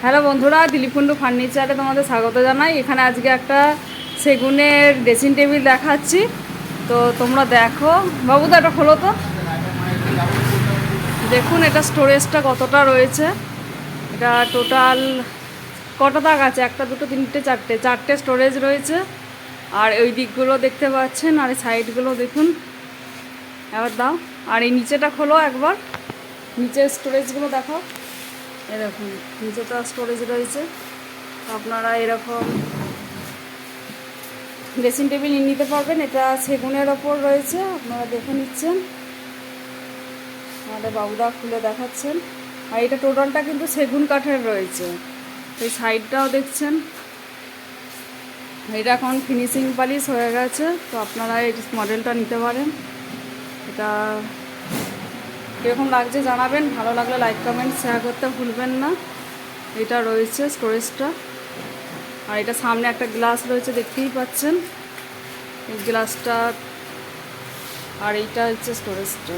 Hello বন্ধুরা, দিলীপ কুণ্ডু ফার্নিচারে তোমাদের স্বাগত জানাই। এখানে আজকে একটা সেগুনের ড্রেসিং টেবিল দেখাচ্ছি, তো তোমরা দেখো। বাবুদা এটা খোলো তো, দেখুন এটা স্টোরেজটা কতটা রয়েছে। এটা টোটাল কটা তাক আছে, একটা দুটো তিনটে চারটে স্টোরেজ রয়েছে। আর ওই দিকগুলো দেখতে পাচ্ছেন, আর এই সাইডগুলো দেখুন। এবার দাও, আর এই নিচেটা খোলো একবার, নিচের স্টোরেজগুলো দেখো। এরকম নিচেটা স্টোরেজ রয়েছে। আপনারা এরকম ড্রেসিং টেবিল নিতে পারবেন। এটা সেগুনের ওপর রয়েছে, আপনারা দেখে নিচ্ছেন। আমাদের বাবুদা খুলে দেখাচ্ছেন। আর এটা টোটালটা কিন্তু সেগুন কাঠের রয়েছে। এই সাইডটাও দেখছেন, এটা এখন ফিনিশিং পালিশ হয়ে গেছে। তো আপনারা এই মডেলটা নিতে পারেন। এটা কীরকম লাগছে জানাবেন, ভালো লাগলে লাইক কমেন্ট শেয়ার করতে ভুলবেন না। এটা রয়েছে স্টোরেজটা, আর এটা সামনে একটা গ্লাস রয়েছে, দেখতেই পাচ্ছেন এই গ্লাসটা। আর এইটা হচ্ছে স্টোরেজটা।